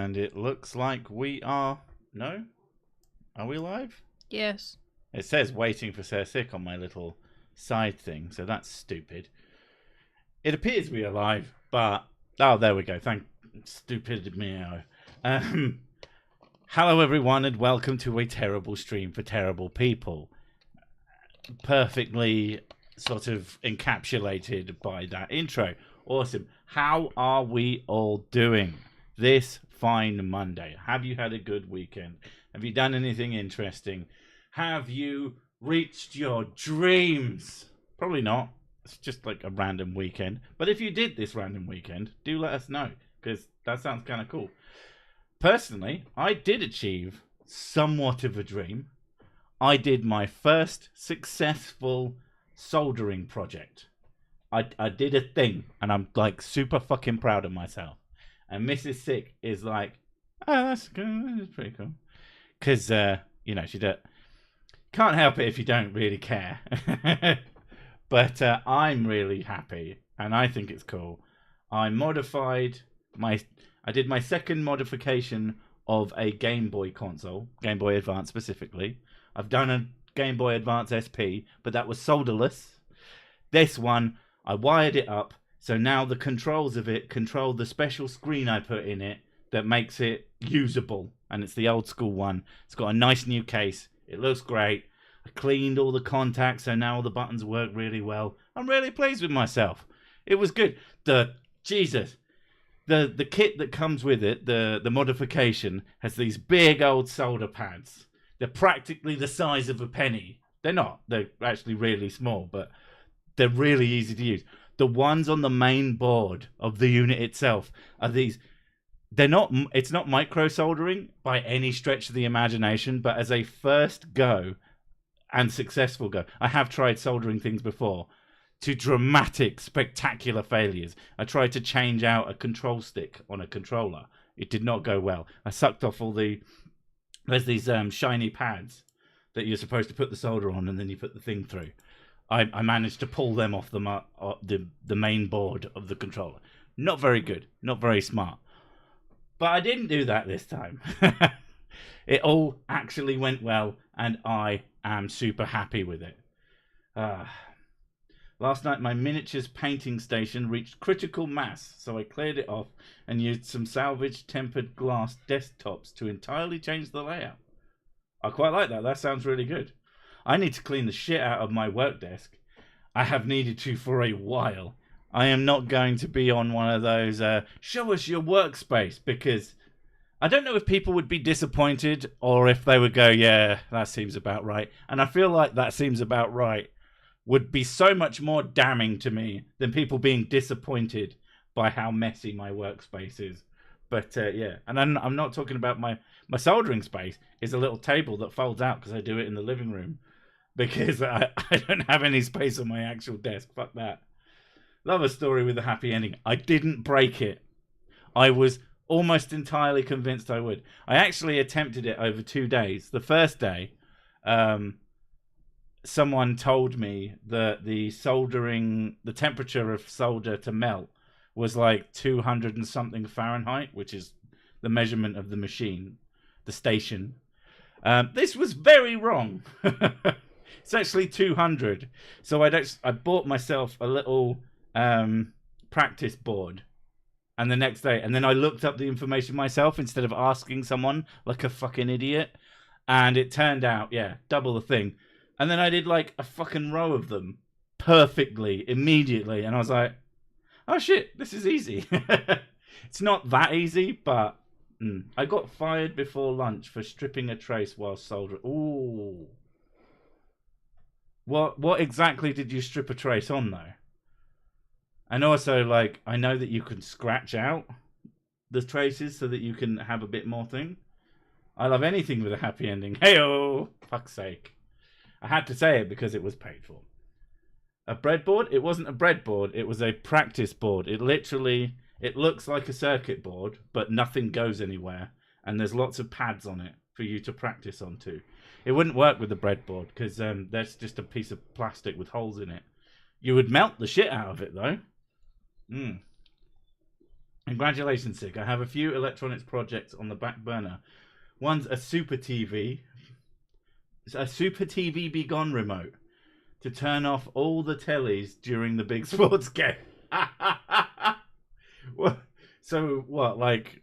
And it looks like we are... No? Are we live? Yes. It says waiting for Sir Sick on my little side thing, so that's stupid. It appears we are live, but... Oh, there we go. Thank... Stupid meow. Hello, everyone, and welcome to a terrible stream for terrible people. Perfectly sort of encapsulated by that intro. Awesome. How are we all doing this fine Monday? Have you had a good weekend? Have you done anything interesting? Have you reached your dreams? Probably not. It's just like a random weekend. But if you did this random weekend, do let us know, because that sounds kind of cool. Personally, I did achieve somewhat of a dream. I did my first successful soldering project. I did a thing, and I'm like super fucking proud of myself. And Mrs. Sick is like, oh, that's good. That's pretty cool. Because, you know, she can't help it if you don't really care. But I'm really happy, and I think it's cool. I did my second modification of a Game Boy console, Game Boy Advance specifically. I've done a Game Boy Advance SP, but that was solderless. This one, I wired it up, so now the controls of it control the special screen I put in it that makes it usable. And it's the old school one. It's got a nice new case. It looks great. I cleaned all the contacts, so now all the buttons work really well. I'm really pleased with myself. It was good. The kit that comes with it, the modification, has these big old solder pads. They're practically the size of a penny. They're not. They're actually really small, but they're really easy to use. The ones on the main board of the unit itself are these. It's not micro soldering by any stretch of the imagination, but as a first go and successful go, I have tried soldering things before to dramatic, spectacular failures. I tried to change out a control stick on a controller. It did not go well. I sucked off all there's these shiny pads that you're supposed to put the solder on, and then you put the thing through. I managed to pull them off the main board of the controller. Not very good. Not very smart. But I didn't do that this time. It all actually went well, and I am super happy with it. Last night, my miniatures painting station reached critical mass, so I cleared it off and used some salvaged tempered glass desktops to entirely change the layout. I quite like that. That sounds really good. I need to clean the shit out of my work desk. I have needed to for a while. I am not going to be on one of those, show us your workspace, because I don't know if people would be disappointed or if they would go, yeah, that seems about right. And I feel like that seems about right would be so much more damning to me than people being disappointed by how messy my workspace is. But yeah, and I'm not talking about my soldering space. Is a little table that folds out because I do it in the living room, because I don't have any space on my actual desk. Fuck that. Love a story with a happy ending. I didn't break it. I was almost entirely convinced I would. I actually attempted it over 2 days. The first day, someone told me that the temperature of solder to melt was like 200 and something Fahrenheit, which is the measurement of the machine, the station. This was very wrong. It's actually 200. So I bought myself a little practice board, and the next day, and then I looked up the information myself instead of asking someone like a fucking idiot, and it turned out, yeah, double the thing. And then I did like a fucking row of them perfectly, immediately. And I was like, oh shit, this is easy. It's not that easy, but I got fired before lunch for stripping a trace while soldering. Ooh. What exactly did you strip a trace on, though? And also, like, I know that you can scratch out the traces so that you can have a bit more thing. I love anything with a happy ending. Hey-oh! Fuck's sake. I had to say it because it was paid for. A breadboard? It wasn't a breadboard. It was a practice board. It looks like a circuit board, but nothing goes anywhere. And there's lots of pads on it for you to practice onto. It wouldn't work with the breadboard because that's just a piece of plastic with holes in it. You would melt the shit out of it, though. Congratulations, Sick. I have a few electronics projects on the back burner. One's a Super TV. It's a Super TV Be Gone remote to turn off all the tellies during the big sports game. So what, like,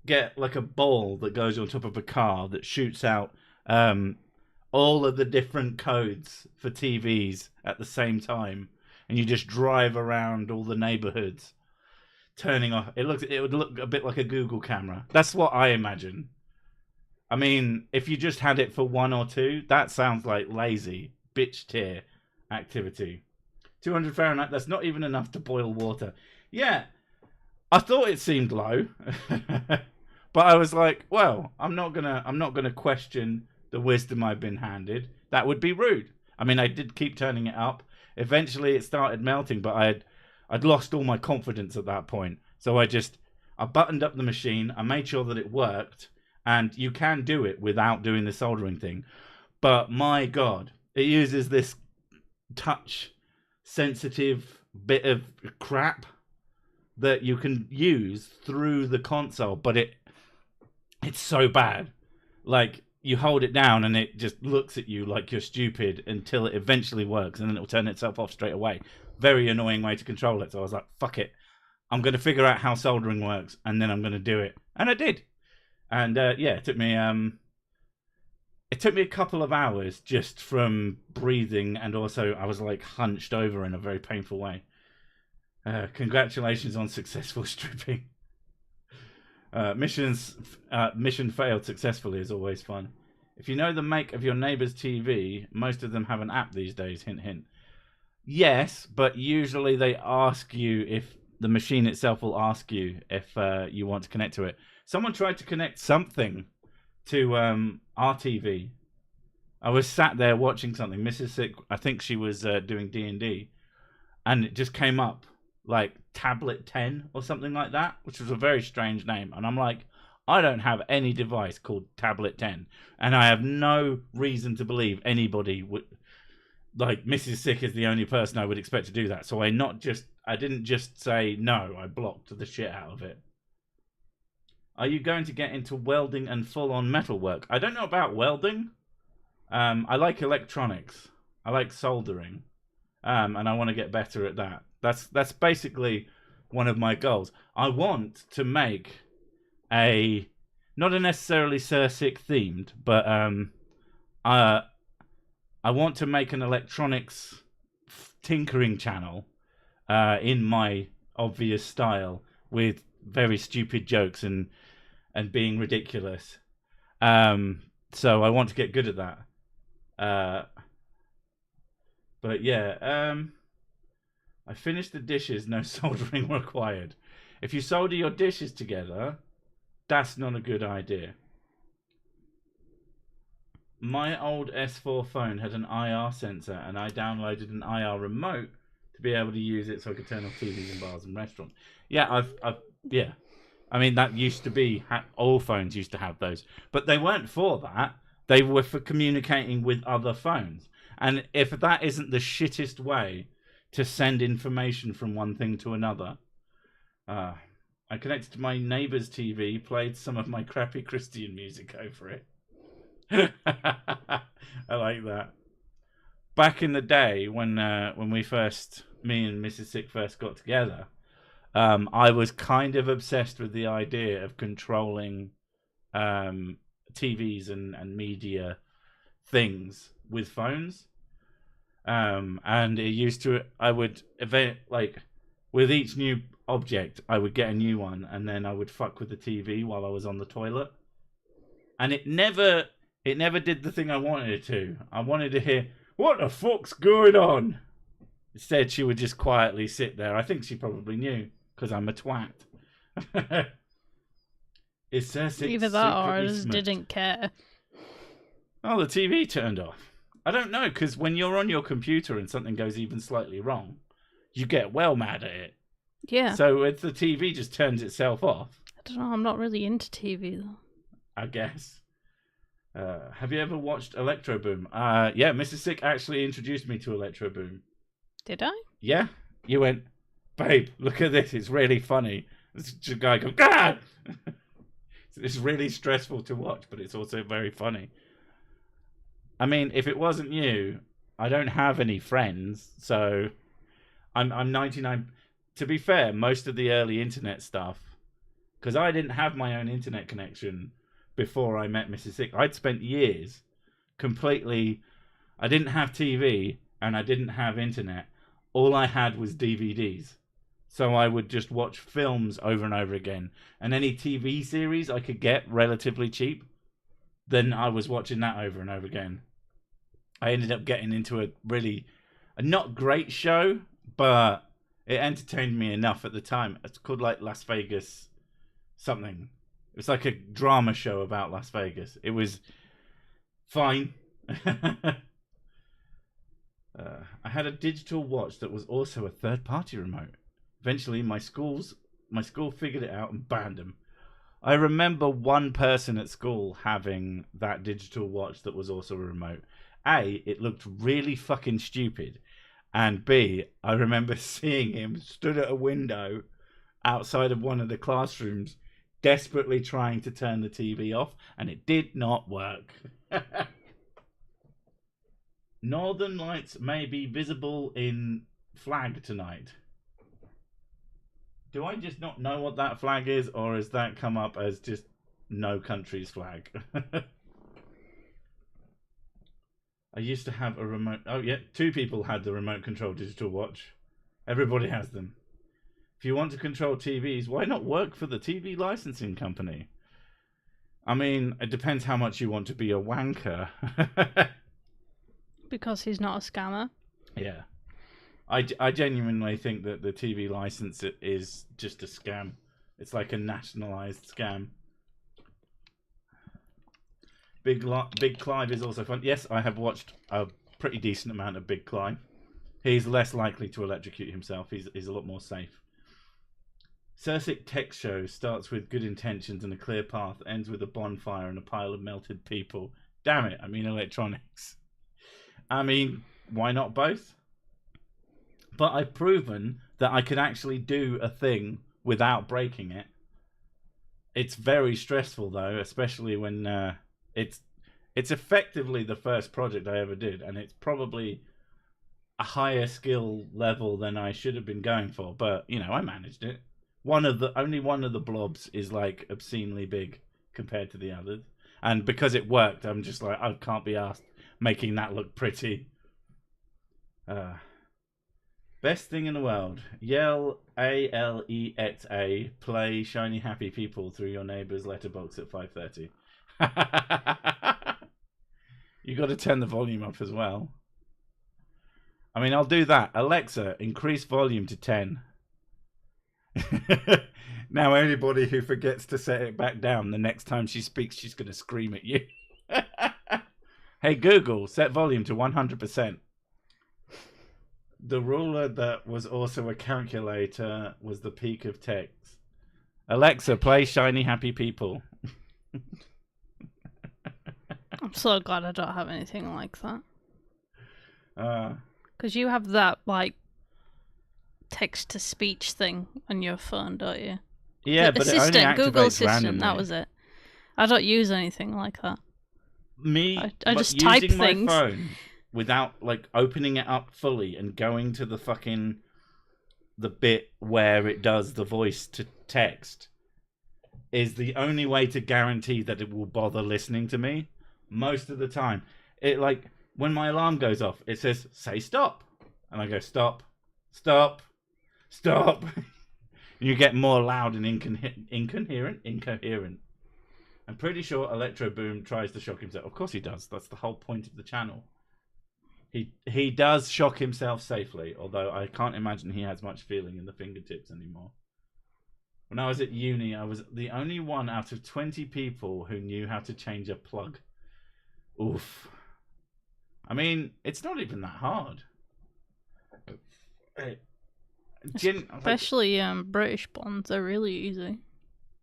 get like a ball that goes on top of a car that shoots out all of the different codes for TVs at the same time, and you just drive around all the neighborhoods turning off. It would look a bit like a Google camera. That's what I imagine. I mean, if you just had it for 1 or 2, that sounds like lazy bitch tier activity. 200 Fahrenheit, that's not even enough to boil water. Yeah, I thought it seemed low. But I was like, well, I'm not gonna question the wisdom I've been handed. That would be rude. I mean, I did keep turning it up. Eventually it started melting, but I'd lost all my confidence at that point. So I buttoned up the machine, I made sure that it worked. And you can do it without doing the soldering thing. But my God, it uses this touch-sensitive bit of crap that you can use through the console. But it's so bad. Like, you hold it down and it just looks at you like you're stupid until it eventually works. And then it'll turn itself off straight away. Very annoying way to control it. So I was like, fuck it. I'm going to figure out how soldering works. And then I'm going to do it. And I did. And yeah, it took me a couple of hours just from breathing, and also I was like hunched over in a very painful way. Congratulations on successful stripping. Mission failed successfully is always fun. If you know the make of your neighbor's TV, most of them have an app these days. Hint, hint. Yes, but usually they ask you if the machine itself will ask you if you want to connect to it. Someone tried to connect something to our TV. I was sat there watching something. Mrs. Sick, I think she was doing D&D, and it just came up like Tablet 10 or something like that, which was a very strange name. And I'm like, I don't have any device called Tablet 10, and I have no reason to believe anybody would. Like, Mrs. Sick is the only person I would expect to do that. So I didn't just say no. I blocked the shit out of it. Are you going to get into welding and full-on metalwork? I don't know about welding. I like electronics. I like soldering. And I want to get better at that. That's basically one of my goals. I want to make not a necessarily Sir Sick themed, but I want to make an electronics tinkering channel in my obvious style with very stupid jokes and being ridiculous. So I want to get good at that. But yeah, I finished the dishes, no soldering required. If you solder your dishes together, that's not a good idea. My old S4 phone had an IR sensor, and I downloaded an IR remote to be able to use it so I could turn off TVs in bars and restaurants. Yeah, yeah. I mean, that used to be, all phones used to have those. But they weren't for that. They were for communicating with other phones. And if that isn't the shittest way to send information from one thing to another. I connected to my neighbour's TV, played some of my crappy Christian music over it. I like that. Back in the day when me and Mrs. Sick first got together, I was kind of obsessed with the idea of controlling TVs and media things with phones. And it used to, I would with each new object, I would get a new one, and then I would fuck with the TV while I was on the toilet. And it never did the thing I wanted it to. I wanted to hear, what the fuck's going on? Instead, she would just quietly sit there. I think she probably knew, because I'm a twat. Either that or I just didn't care. Oh, the TV turned off. I don't know, because when you're on your computer and something goes even slightly wrong, you get well mad at it. Yeah. So if the TV just turns itself off... I don't know, I'm not really into TV, though. I guess. Have you ever watched Electro Boom? Yeah, Mrs. Sick actually introduced me to Electro Boom. Did I? Yeah. You went, babe, look at this, it's really funny. It's a guy going, "God!" It's really stressful to watch, but it's also very funny. I mean, if it wasn't you, I don't have any friends, so I'm 99. To be fair, most of the early internet stuff, because I didn't have my own internet connection before I met Mrs. Six. I'd spent years completely. I didn't have TV and I didn't have internet. All I had was DVDs. So I would just watch films over and over again. And any TV series I could get relatively cheap, then I was watching that over and over again. I ended up getting into a not great show, but it entertained me enough at the time. It's called like Las Vegas something. It was like a drama show about Las Vegas. It was fine. I had a digital watch that was also a third-party remote. Eventually, my school figured it out and banned them. I remember one person at school having that digital watch that was also a remote. A, it looked really fucking stupid. And B, I remember seeing him stood at a window outside of one of the classrooms, desperately trying to turn the TV off, and it did not work. Northern Lights may be visible in flag tonight. Do I just not know what that flag is, or has that come up as just no country's flag? I used to have a remote... Oh, yeah, 2 people had the remote control digital watch. Everybody has them. If you want to control TVs, why not work for the TV licensing company? I mean, it depends how much you want to be a wanker. Because he's not a scammer. Yeah. I genuinely think that the TV license is just a scam. It's like a nationalized scam. Big Clive is also fun. Yes, I have watched a pretty decent amount of Big Clive. He's less likely to electrocute himself. He's a lot more safe. Circic Tech Show starts with good intentions and a clear path, ends with a bonfire and a pile of melted people. Damn it, I mean electronics. I mean, why not both? But I've proven that I could actually do a thing without breaking it. It's very stressful though, especially when it's effectively the first project I ever did, and it's probably a higher skill level than I should have been going for. But you know, I managed it. Only one of the blobs is like obscenely big compared to the others, and because it worked, I'm just like, I can't be asked making that look pretty. Best thing in the world. Yell Alexa, play Shiny Happy People through your neighbour's letterbox at 5:30. You got to turn the volume up as well. I mean, I'll do that. Alexa, increase volume to 10. Now anybody who forgets to set it back down, the next time she speaks, she's going to scream at you. Hey Google, set volume to 100%. The ruler that was also a calculator was the peak of text. Alexa, play Shiny Happy People. I'm so glad I don't have anything like that. Because you have that, like, text-to-speech thing on your phone, don't you? Yeah, but Assistant, it only activates Google Assistant, randomly. That was it. I don't use anything like that. I just type using my things. phone without like opening it up fully and going to the bit where it does the voice to text is the only way to guarantee that it will bother listening to me. Most of the time, it like when my alarm goes off, it says say stop, and I go stop, stop, stop. You get more loud and incoherent. I'm pretty sure Electro Boom tries to shock himself. Of course he does. That's the whole point of the channel. He does shock himself safely, although I can't imagine he has much feeling in the fingertips anymore. When I was at uni, I was the only one out of 20 people who knew how to change a plug. Oof. I mean, it's not even that hard. Especially British bonds are really easy.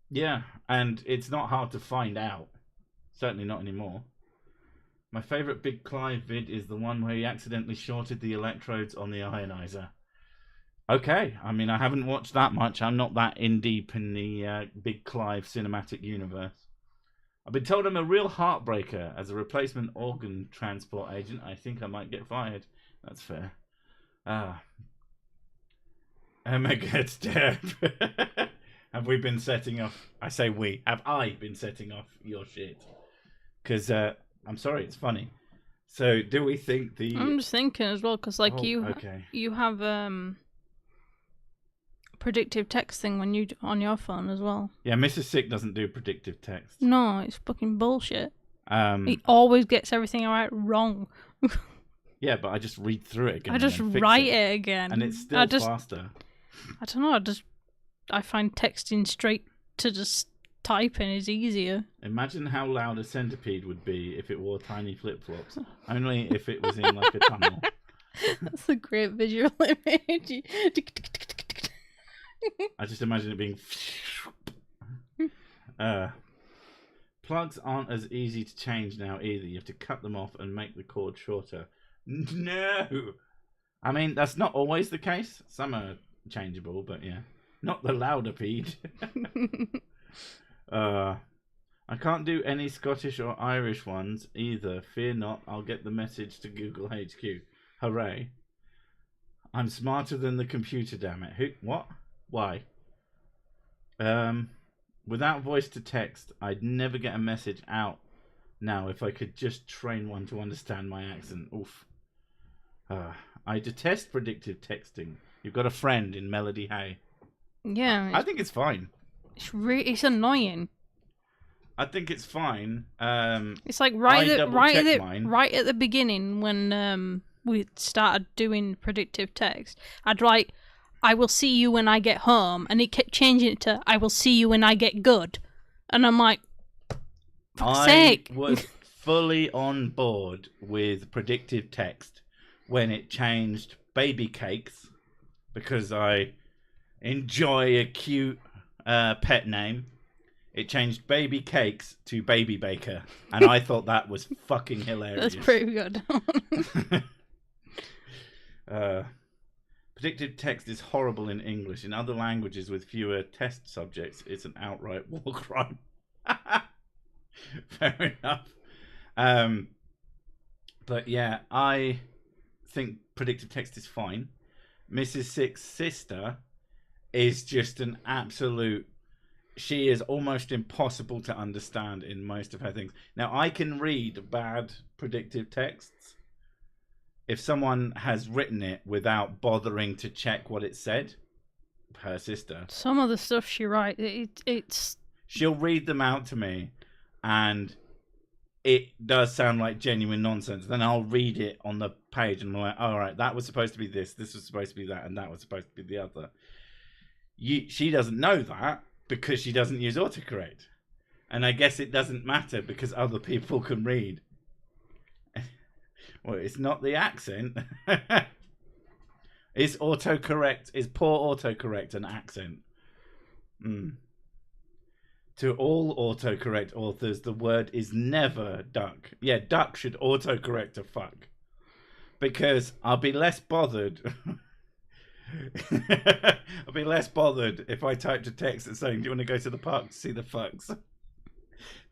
Yeah, and it's not hard to find out. Certainly not anymore. My favourite Big Clive vid is the one where he accidentally shorted the electrodes on the ionizer. Okay, I mean, I haven't watched that much. I'm not that in deep in the Big Clive cinematic universe. I've been told I'm a real heartbreaker. As a replacement organ transport agent, I think I might get fired. That's fair. Emma gets dead. Have we been setting off? I say we. Have I been setting off your shit? Because I'm sorry, it's funny. So, do we think the? I'm just thinking as well, because like you have predictive texting when you on your phone as well. Yeah, Mrs. Sick doesn't do predictive text. No, it's fucking bullshit. He always gets everything wrong. Yeah, but I just read through it again. I just write it again, and it's still faster. I don't know. I find texting straight to just typing is easier. Imagine how loud a centipede would be if it wore tiny flip flops. Only if it was in like a tunnel. That's a great visual image. I just imagine it being. Plugs aren't as easy to change now either. You have to cut them off and make the cord shorter. No! I mean, that's not always the case. Some are changeable, but yeah. Not the louder peed. I can't do any Scottish or Irish ones either. Fear not, I'll get the message to Google HQ. Hooray. I'm smarter than the computer, damn it. Who? What? Why? Without voice to text, I'd never get a message out now if I could just train one to understand my accent. Oof. I detest predictive texting. You've got a friend in Melody Hay. Yeah. I think it's fine. It's annoying. I think it's fine. It's like right at the beginning when we started doing predictive text, I'd write, I will see you when I get home, and it kept changing it to, I will see you when I get good. And I'm like, fuck's sake. I was fully on board with predictive text when it changed baby cakes, because I enjoy a cute pet name. It changed baby cakes to baby baker, and I thought that was fucking hilarious. That's pretty good. Predictive text is horrible in English. In other languages with fewer test subjects, it's an outright war crime. Fair enough. But yeah, I think predictive text is fine. Mrs. Six's sister is just an absolute... She is almost impossible to understand in most of her things. Now, I can read bad predictive texts if someone has written it without bothering to check what it said. Her sister. Some of the stuff she writes, it's... She'll read them out to me, and it does sound like genuine nonsense. Then I'll read it on the page, and I'm like, all right, that was supposed to be this was supposed to be that, and that was supposed to be the other. She doesn't know that, because she doesn't use autocorrect. And I guess it doesn't matter because other people can read. Well, it's not the accent. Is poor autocorrect an accent? To all autocorrect authors, the word is never duck. Yeah, duck should autocorrect to fuck. Because I'll be less bothered... I'll be less bothered if I typed a text that's saying, do you want to go to the park to see the fucks?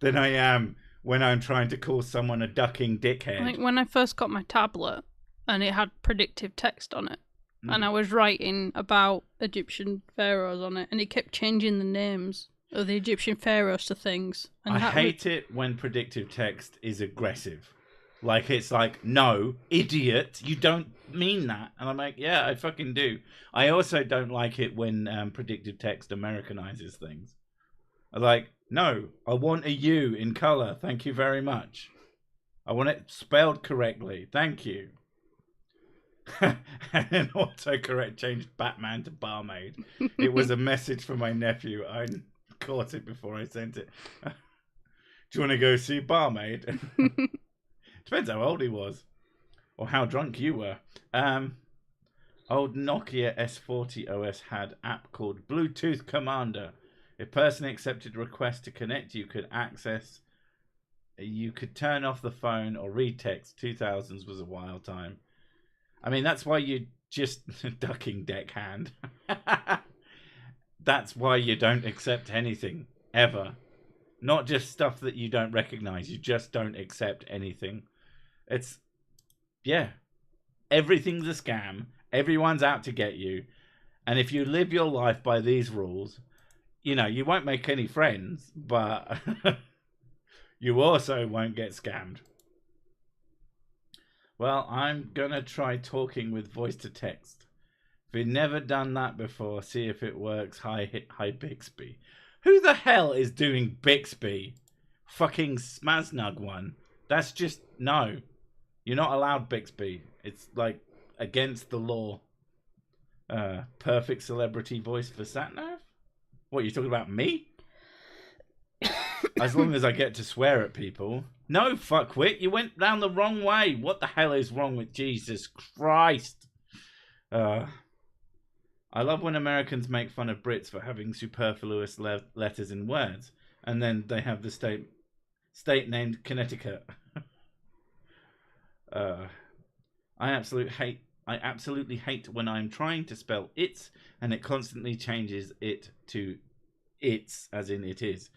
Than I am when I'm trying to call someone a ducking dickhead. Like when I first got my tablet and it had predictive text on it, and I was writing about Egyptian pharaohs on it, and it kept changing the names of the Egyptian pharaohs to things. And I hate it when predictive text is aggressive. Like, it's like, no, idiot, you don't mean that. And I'm like, yeah, I fucking do. I also don't like it when predictive text Americanizes things. I'm like, no, I want a U in color. Thank you very much. I want it spelled correctly. Thank you. And then autocorrect changed Batman to barmaid. It was a message for my nephew. I caught it before I sent it. Do you want to go see barmaid? Depends how old he was, or how drunk you were. Old Nokia S40 OS had app called Bluetooth Commander. If person accepted request to connect, you could turn off the phone or read text. 2000s was a wild time. I mean, that's why you just ducking deckhand. That's why you don't accept anything, ever. Not just stuff that you don't recognize. You just don't accept anything. It's, yeah. Everything's a scam. Everyone's out to get you. And if you live your life by these rules, you know, you won't make any friends, but you also won't get scammed. Well, I'm going to try talking with voice to text. If you've never done that before, see if it works. Hi Bixby. Who the hell is doing Bixby? Fucking Smaznug one. That's just, no. You're not allowed Bixby. It's like against the law. Perfect celebrity voice for Satnav? What, you talking about me? As long as I get to swear at people. No, fuckwit, you went down the wrong way. What the hell is wrong with Jesus Christ? I love when Americans make fun of Brits for having superfluous letters in words, and then they have the state named Connecticut. I absolutely hate when I'm trying to spell it's and it constantly changes it to it's, as in it is.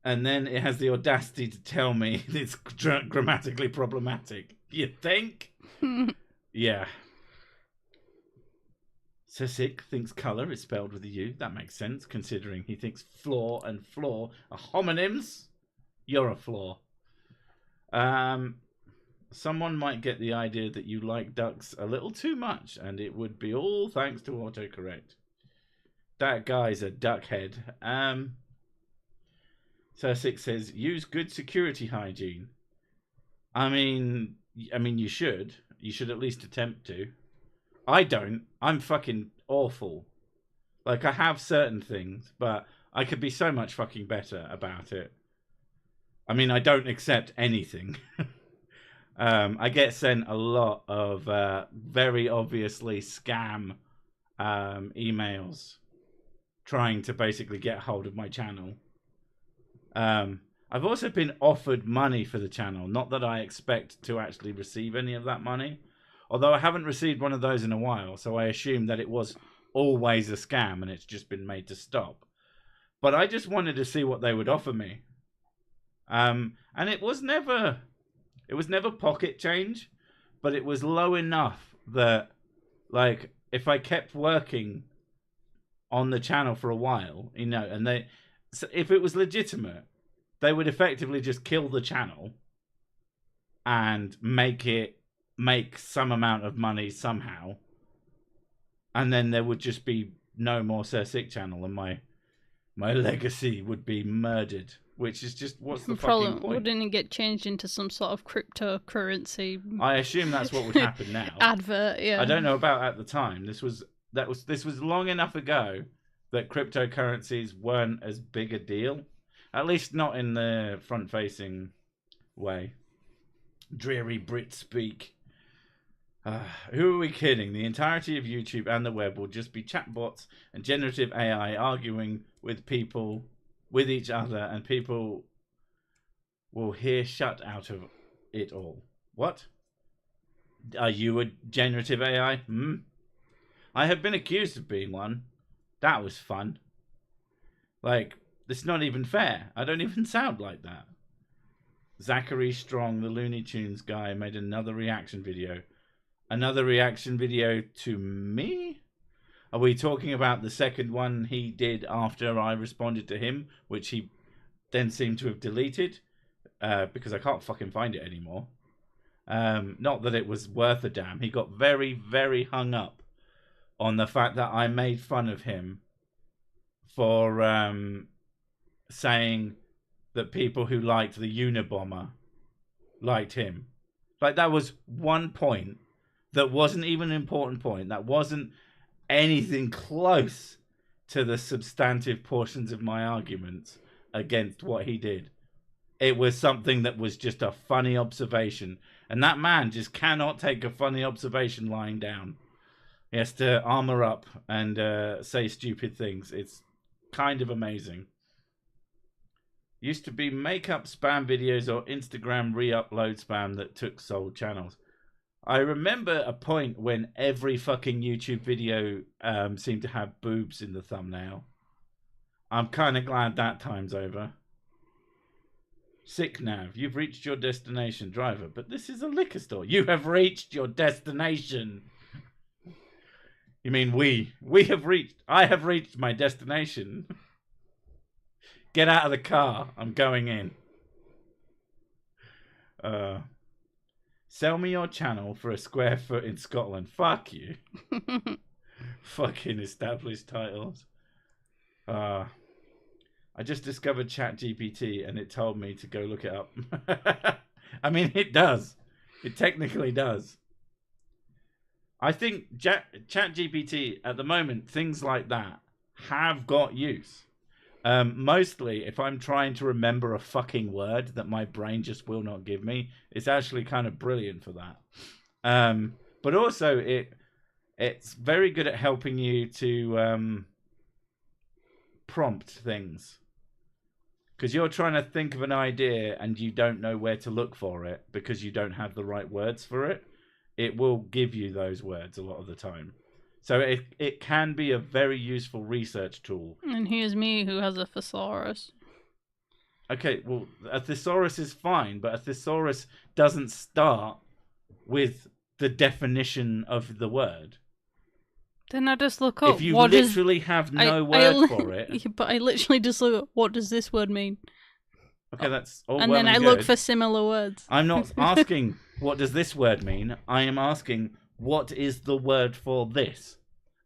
And then it has the audacity to tell me it's grammatically problematic. You think? Yeah. Sisik thinks colour is spelled with a U. That makes sense, considering he thinks floor and floor are homonyms. You're a floor. Someone might get the idea that you like ducks a little too much, and it would be all thanks to autocorrect. That guy's a duckhead. Sisik says, use good security hygiene. I mean, you should. You should at least attempt to. I don't. I'm fucking awful. Like, I have certain things, but I could be so much fucking better about it. I mean, I don't accept anything. I get sent a lot of very obviously scam emails trying to basically get hold of my channel. I've also been offered money for the channel. Not that I expect to actually receive any of that money. Although I haven't received one of those in a while, so I assume that it was always a scam and it's just been made to stop. But I just wanted to see what they would offer me. And it was never pocket change, but it was low enough that, like, if I kept working on the channel for a while, you know, and if it was legitimate, they would effectively just kill the channel and make some amount of money somehow, and then there would just be no more Sir Sick channel, and my legacy would be murdered. Which is just, what's the fucking point? Wouldn't it get changed into some sort of cryptocurrency? I assume that's what would happen now. Advert, yeah. I don't know about at the time. This was long enough ago that cryptocurrencies weren't as big a deal. At least not in the front-facing way. Dreary Brit speak. Who are we kidding? The entirety of YouTube and the web will just be chatbots and generative AI arguing with each other, and people will hear shut out of it all. What? Are you a generative AI? I have been accused of being one. That was fun. Like, it's not even fair. I don't even sound like that. Zachary Strong, the Looney Tunes guy, made another reaction video. Another reaction video to me? Are we talking about the second one he did after I responded to him, which he then seemed to have deleted? Because I can't fucking find it anymore. Not that it was worth a damn. He got very, very hung up on the fact that I made fun of him for saying that people who liked the Unabomber liked him. Like, that was one point that wasn't even an important point. That wasn't anything close to the substantive portions of my arguments against what he did. It was something that was just a funny observation. And that man just cannot take a funny observation lying down. He has to armor up and say stupid things. It's kind of amazing. Used to be makeup spam videos or Instagram re-upload spam that took sold channels. I remember a point when every fucking YouTube video seemed to have boobs in the thumbnail. I'm kind of glad that time's over. Sick nav, you've reached your destination, driver. But this is a liquor store. You have reached your destination. You mean we? We have reached. I have reached my destination. Get out of the car. I'm going in. Sell me your channel for a square foot in Scotland. Fuck you. Fucking established titles. I just discovered ChatGPT and it told me to go look it up. I mean, it does. It technically does. I think ChatGPT at the moment, things like that have got use. Mostly, if I'm trying to remember a fucking word that my brain just will not give me, it's actually kind of brilliant for that. But also, it's very good at helping you to prompt things. Because you're trying to think of an idea and you don't know where to look for it because you don't have the right words for it. It will give you those words a lot of the time. So it can be a very useful research tool. And here's me who has a thesaurus. Okay, well, a thesaurus is fine, but a thesaurus doesn't start with the definition of the word. Then I just look up. If you literally have no word for it. But I literally just look up, what does this word mean? Okay, that's all and well then and I good. look for similar words. I'm not asking, what does this word mean? I am asking, what is the word for this?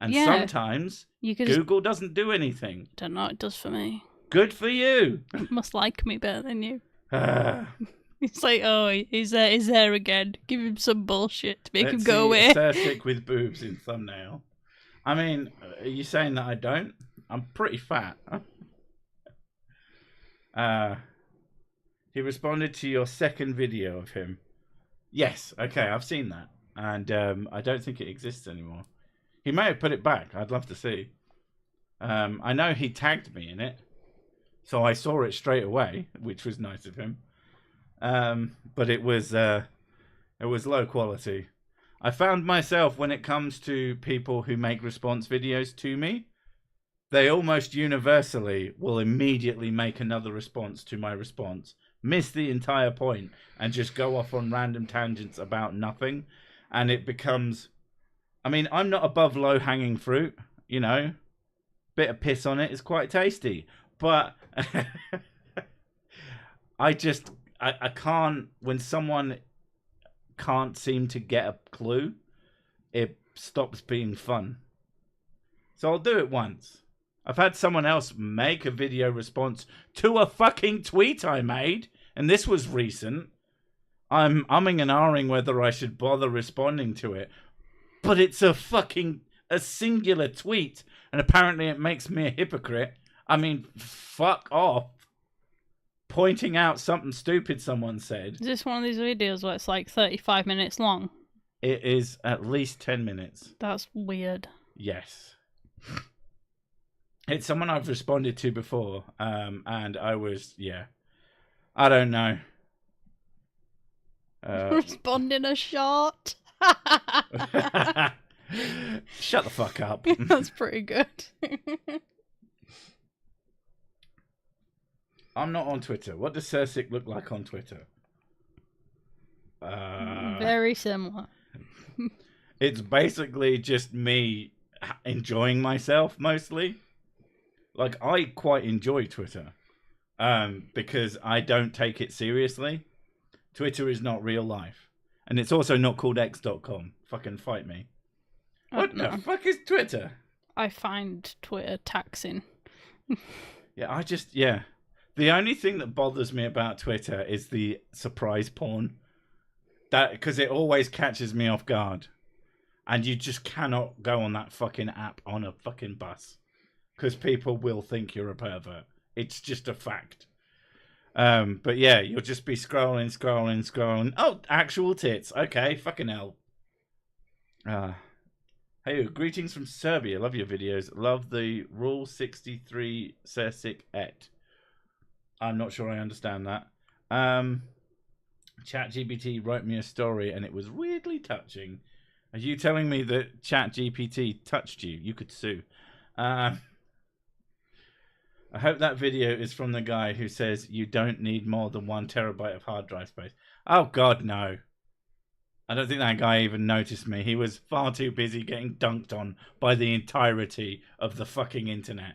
And sometimes Google doesn't do anything. Don't know, it does for me. Good for you. It must like me better than you. It's like, oh, he's there again. Give him some bullshit to make him go away. Sick with boobs in thumbnail. I mean, are you saying that I don't? I'm pretty fat. He responded to your second video of him. Yes, okay, I've seen that. And I don't think it exists anymore. He may have put it back. I'd love to see. I know he tagged me in it. So I saw it straight away, which was nice of him. But it was low quality. I found myself, when it comes to people who make response videos to me, they almost universally will immediately make another response to my response, miss the entire point, and just go off on random tangents about nothing. And it becomes... I mean, I'm not above low-hanging fruit, you know. Bit of piss on it is quite tasty. But I can't... When someone can't seem to get a clue, it stops being fun. So I'll do it once. I've had someone else make a video response to a fucking tweet I made, and this was recent. I'm umming and ahhing whether I should bother responding to it, but it's a singular tweet, and apparently it makes me a hypocrite. I mean, fuck off. Pointing out something stupid someone said. Is this one of these videos where it's like 35 minutes long? It is at least 10 minutes. That's weird. Yes. It's someone I've responded to before, and I was, I don't know. Responding a short. Shut the fuck up. That's pretty good. I'm not on Twitter. What does Sick look like on Twitter? Very similar. It's basically just me enjoying myself, mostly. Like, I quite enjoy Twitter. Because I don't take it seriously. Twitter is not real life. And it's also not called x.com. Fucking fight me. What the fuck is Twitter? I find Twitter taxing. The only thing that bothers me about Twitter is the surprise porn. Because it always catches me off guard. And you just cannot go on that fucking app on a fucking bus. Because people will think you're a pervert. It's just a fact. But yeah, you'll just be scrolling. Oh, actual tits. Okay, fucking hell. Hey, greetings from Serbia. Love your videos. Love the Rule 63 Sick et. I'm not sure I understand that. ChatGPT wrote me a story and it was weirdly touching. Are you telling me that ChatGPT touched you? You could sue. I hope that video is from the guy who says you don't need more than 1 terabyte of hard drive space. Oh, God, no. I don't think that guy even noticed me. He was far too busy getting dunked on by the entirety of the fucking internet.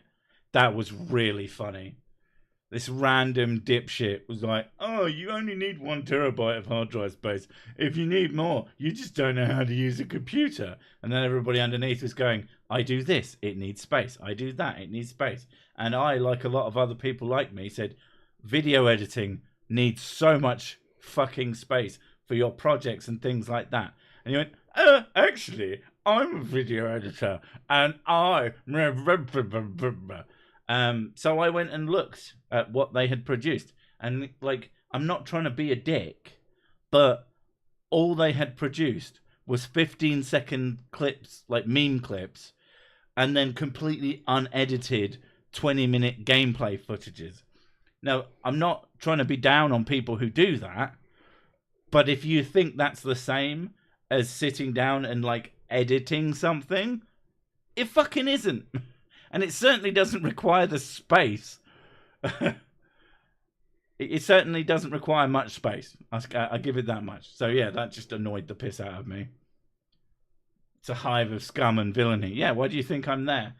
That was really funny. This random dipshit was like, oh, you only need 1 terabyte of hard drive space. If you need more, you just don't know how to use a computer. And then everybody underneath was going, I do this, it needs space. I do that, it needs space. And I, like a lot of other people like me, said, video editing needs so much fucking space for your projects and things like that. And he went, actually, I'm a video editor and I... So I went and looked at what they had produced. And, like, I'm not trying to be a dick, but all they had produced was 15-second clips, like meme clips, and then completely unedited 20-minute gameplay footages. Now, I'm not trying to be down on people who do that, but if you think that's the same as sitting down and, like, editing something, it fucking isn't. And it certainly doesn't require the space. It certainly doesn't require much space. I give it that much. So, yeah, that just annoyed the piss out of me. It's a hive of scum and villainy. Yeah, why do you think I'm there?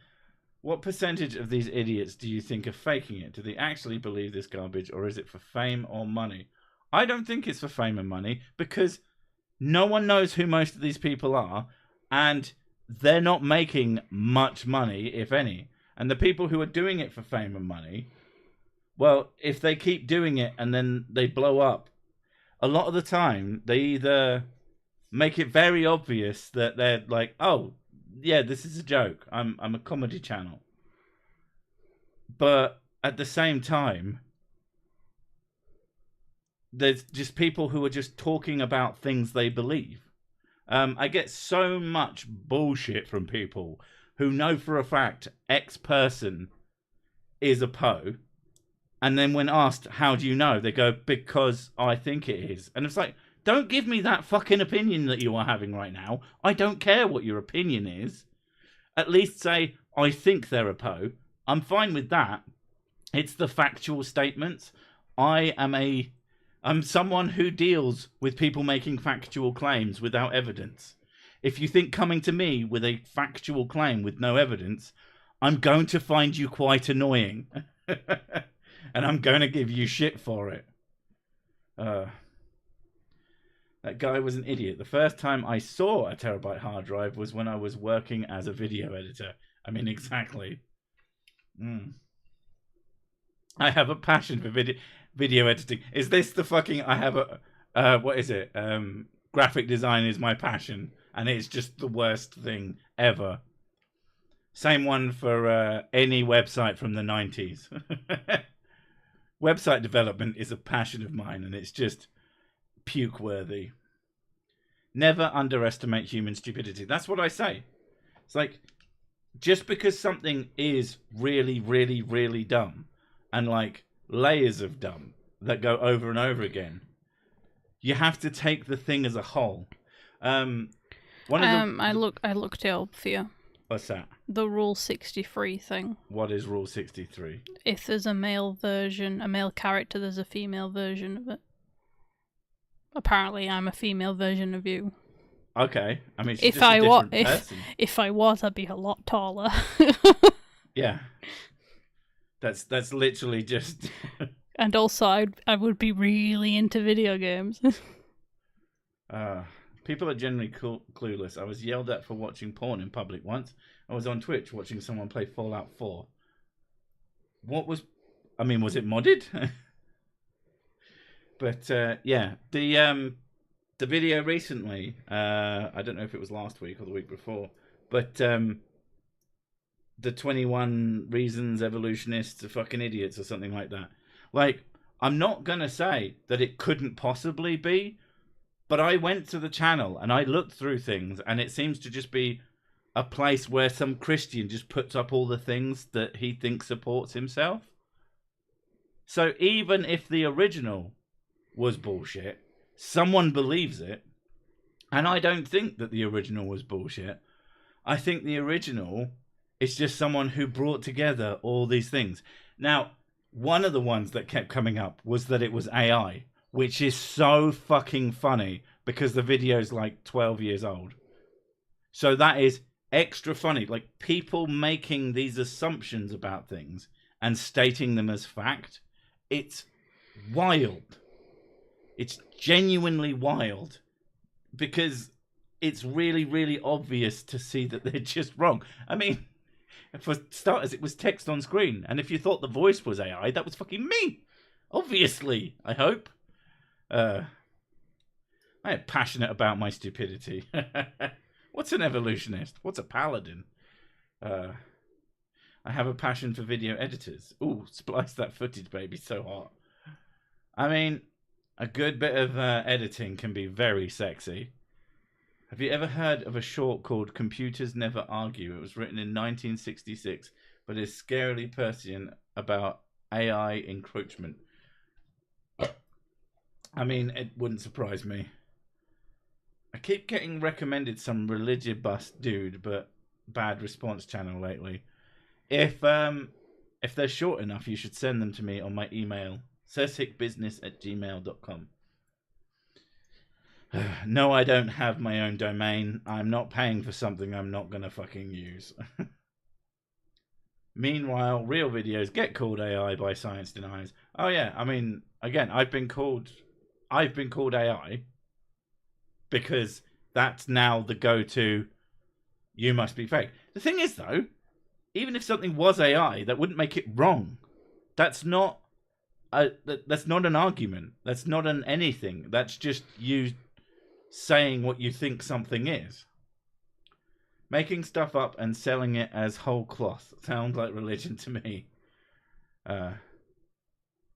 What percentage of these idiots do you think are faking it? Do they actually believe this garbage, or is it for fame or money? I don't think it's for fame and money, because no one knows who most of these people are, and they're not making much money, if any. And the people who are doing it for fame and money, well, if they keep doing it and then they blow up, a lot of the time they either make it very obvious that they're like, oh, yeah, this is a joke. I'm a comedy channel. But at the same time, there's just people who are just talking about things they believe. I get so much bullshit from people who know for a fact X person is a Poe. And then when asked, how do you know? They go, because I think it is. And it's like, don't give me that fucking opinion that you are having right now. I don't care what your opinion is. At least say, I think they're a Poe. I'm fine with that. It's the factual statements. I'm someone who deals with people making factual claims without evidence. If you think coming to me with a factual claim with no evidence, I'm going to find you quite annoying. And I'm going to give you shit for it. That guy was an idiot. The first time I saw a terabyte hard drive was when I was working as a video editor. I mean, exactly. I have a passion for video editing. Is this the fucking... I have a... what is it? Graphic design is my passion. And it's just the worst thing ever. Same one for any website from the 90s. Website development is a passion of mine, and it's just puke-worthy. Never underestimate human stupidity. That's what I say. It's like, just because something is really, really, really dumb, and like layers of dumb that go over and over again, you have to take the thing as a whole. I looked it up for you. What's that? The Rule 63 thing. What is Rule 63? If there's a male version, a male character, there's a female version of it. Apparently, I'm a female version of you. Okay. I mean, she's just a different person. If I was, I'd be a lot taller. Yeah. That's literally just... And also, I would be really into video games. People are generally clueless. I was yelled at for watching porn in public once. I was on Twitch watching someone play Fallout 4. Was it modded? But yeah, the video recently, I don't know if it was last week or the week before, but the 21 Reasons Evolutionists are fucking idiots or something like that. Like, I'm not going to say that it couldn't possibly be, but I went to the channel and I looked through things, and it seems to just be a place where some Christian just puts up all the things that he thinks supports himself. So even if the original was bullshit, someone believes it. And I don't think that the original was bullshit. I think the original is just someone who brought together all these things. Now, one of the ones that kept coming up was that it was AI, which is so fucking funny because the video's like 12 years old. So that is extra funny. Like, people making these assumptions about things and stating them as fact. It's wild. It's genuinely wild. Because it's really, really obvious to see that they're just wrong. I mean, for starters, it was text on screen. And if you thought the voice was AI, that was fucking me. Obviously, I hope. I am passionate about my stupidity. What's an evolutionist? What's a paladin? I have a passion for video editors. Ooh, splice that footage, baby, so hot. I mean, a good bit of editing can be very sexy. Have you ever heard of a short called Computers Never Argue? It was written in 1966, but is scarily prescient about AI encroachment. I mean, it wouldn't surprise me. I keep getting recommended some religious dude, but bad response channel lately. If they're short enough, you should send them to me on my email, sesicbusiness@gmail.com. No, I don't have my own domain. I'm not paying for something I'm not gonna fucking use. Meanwhile, real videos get called AI by science deniers. Oh yeah, I mean, again, I've been called AI because that's now the go-to. You must be fake. The thing is, though, even if something was AI, that wouldn't make it wrong. That's not an argument. That's not an anything. That's just you saying what you think something is. Making stuff up and selling it as whole cloth sounds like religion to me.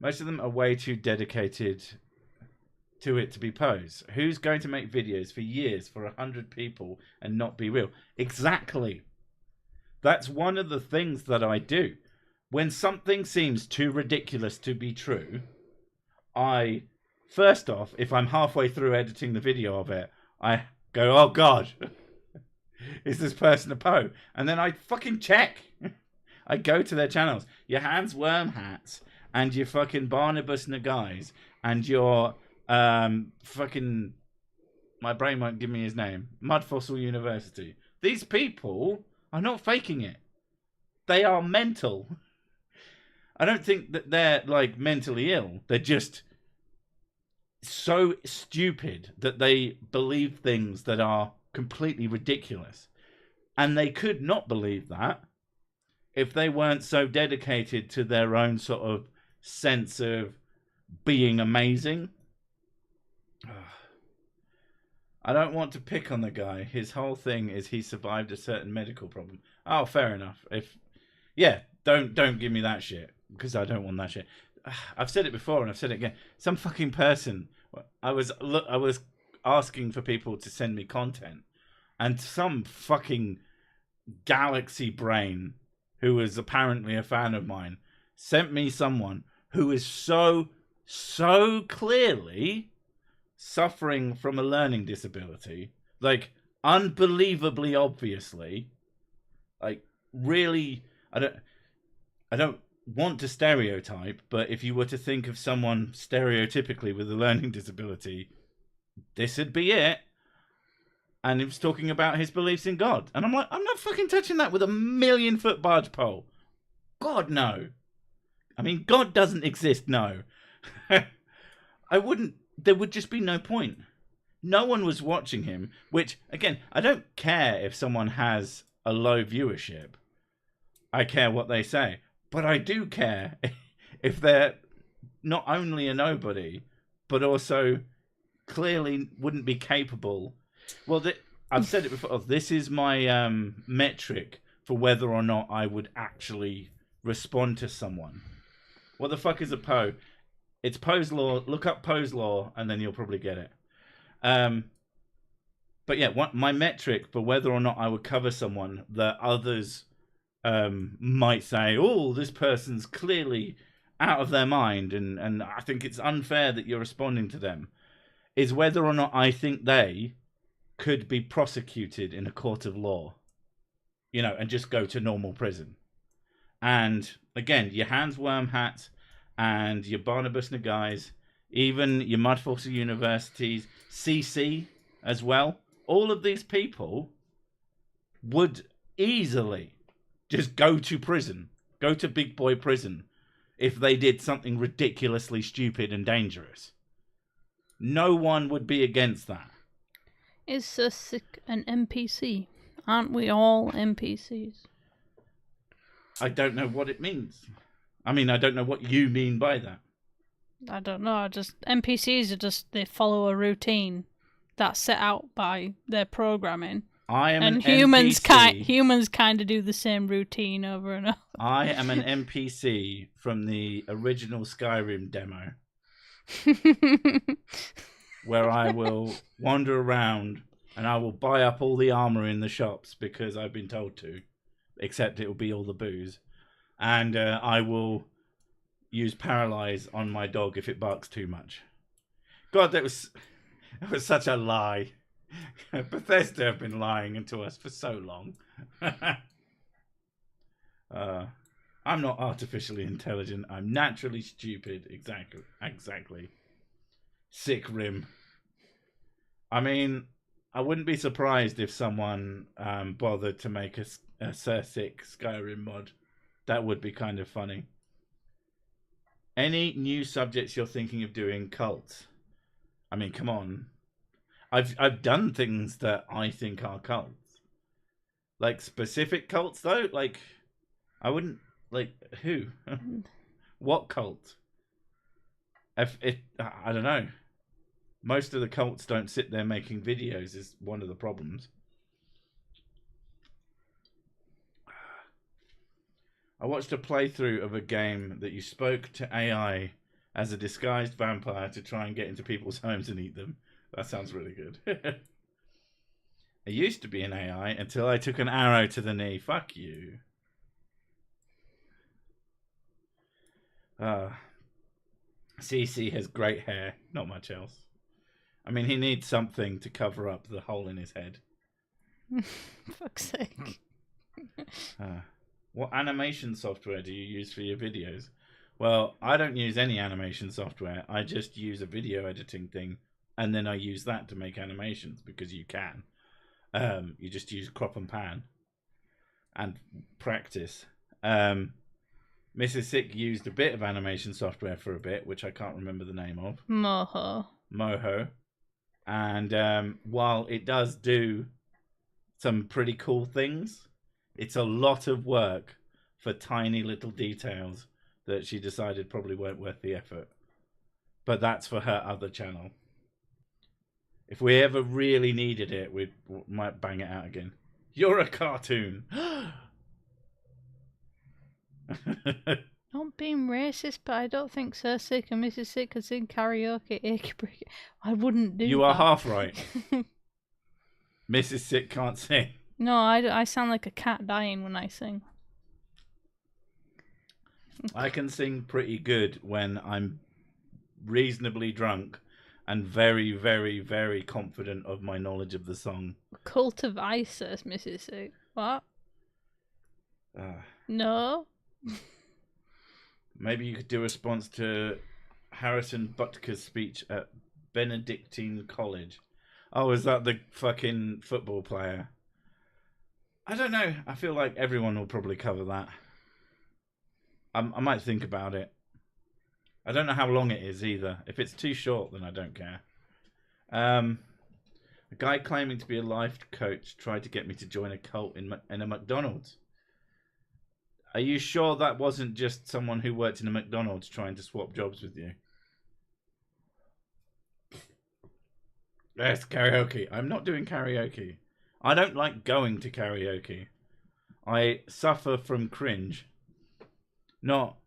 Most of them are way too dedicated to it to be posed. Who's going to make videos for years for 100 people and not be real? Exactly. That's one of the things that I do. When something seems too ridiculous to be true, first off, if I'm halfway through editing the video of it, I go, oh God, is this person a Poe? And then I fucking check. I go to their channels. Your Hans Worm Hats and your fucking Barnabas Nagais and your fucking, my brain won't give me his name, Mud Fossil University. These people are not faking it. They are mental. I don't think that they're like mentally ill. They're just so stupid that they believe things that are completely ridiculous. And they could not believe that if they weren't so dedicated to their own sort of sense of being amazing. I don't want to pick on the guy. His whole thing is he survived a certain medical problem. Oh, fair enough. Don't give me that shit, because I don't want that shit. I've said it before and I've said it again. Some fucking person. I was asking for people to send me content, and some fucking galaxy brain, who was apparently a fan of mine, sent me someone who is so clearly suffering from a learning disability, like unbelievably obviously, like really. I don't want to stereotype, but if you were to think of someone stereotypically with a learning disability, this would be it. And he was talking about his beliefs in God. And I'm like, I'm not fucking touching that with a 1,000,000-foot barge pole. God, no. I mean, God doesn't exist, no. There would just be no point. No one was watching him, which, again, I don't care if someone has a low viewership. I care what they say. But I do care if they're not only a nobody, but also clearly wouldn't be capable. Well, I've said it before. This is my metric for whether or not I would actually respond to someone. What the fuck is a Poe? It's Poe's Law. Look up Poe's Law, and then you'll probably get it. But yeah, my metric for whether or not I would cover someone that others might say, oh, this person's clearly out of their mind, and I think it's unfair that you're responding to them, is whether or not I think they could be prosecuted in a court of law, and just go to normal prison. And again, your Hans Wormhat and your Barnabas Nagais, even your Mudforcer Universities, CC as well, all of these people would easily just go to prison, go to big boy prison, if they did something ridiculously stupid and dangerous. No one would be against that. Is Sick an NPC? Aren't we all NPCs? I don't know what it means. I mean, I don't know what you mean by that. I don't know. NPCs are they follow a routine that's set out by their programming. I am and an NPC. Humans kind of do the same routine over and over. I am an NPC from the original Skyrim demo, where I will wander around and I will buy up all the armor in the shops because I've been told to, except it will be all the booze, and I will use paralyze on my dog if it barks too much. God, that was such a lie. Bethesda have been lying to us for so long. I'm not artificially intelligent. I'm naturally stupid. Exactly. Sick rim. I mean, I wouldn't be surprised if someone bothered to make a Sir Sick Skyrim mod. That would be kind of funny. Any new subjects you're thinking of doing? Cults. I mean, come on. I've done things that I think are cults. Like specific cults though? Like I wouldn't who? What cult? I don't know. Most of the cults don't sit there making videos is one of the problems. I watched a playthrough of a game that you spoke to AI as a disguised vampire to try and get into people's homes and eat them. That sounds really good. I used to be an AI until I took an arrow to the knee. Fuck you. CC has great hair. Not much else. I mean, he needs something to cover up the hole in his head. Fuck's sake. What animation software do you use for your videos? Well, I don't use any animation software. I just use a video editing thing. And then I use that to make animations because you can. You just use crop and pan and practice. Mrs. Sick used a bit of animation software for a bit, which I can't remember the name of. Moho. And while it does do some pretty cool things, it's a lot of work for tiny little details that she decided probably weren't worth the effort. But that's for her other channel. If we ever really needed it, we might bang it out again. You're a cartoon. Not being racist, but I don't think Sir Sick and Mrs. Sick can sing karaoke. I wouldn't do that. You are half right. Mrs. Sick can't sing. No, I sound like a cat dying when I sing. I can sing pretty good when I'm reasonably drunk and very, very, very confident of my knowledge of the song. Cult of Ice, says Mrs. Sick. What? No. Maybe you could do a response to Harrison Butker's speech at Benedictine College. Oh, is that the fucking football player? I don't know. I feel like everyone will probably cover that. I might think about it. I don't know how long it is either. If it's too short, then I don't care. A guy claiming to be a life coach tried to get me to join a cult in a McDonald's. Are you sure that wasn't just someone who worked in a McDonald's trying to swap jobs with you? Yes, karaoke. I'm not doing karaoke. I don't like going to karaoke. I suffer from cringe.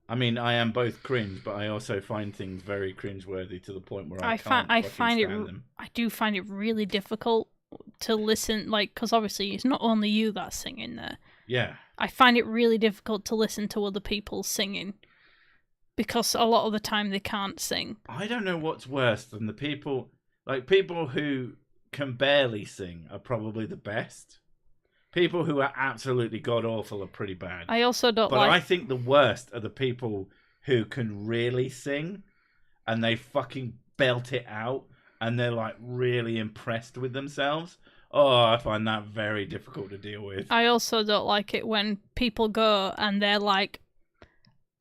I am both cringe, but I also find things very cringeworthy to the point where I can't stand them. I do find it really difficult to listen, because obviously it's not only you that's singing there. Yeah. I find it really difficult to listen to other people singing because a lot of the time they can't sing. I don't know what's worse than the people Like, people who can barely sing are probably the best. People who are absolutely god-awful are pretty bad. I also don't But I think the worst are the people who can really sing and they fucking belt it out and they're, like, really impressed with themselves. Oh, I find that very difficult to deal with. I also don't like it when people go and they're, like,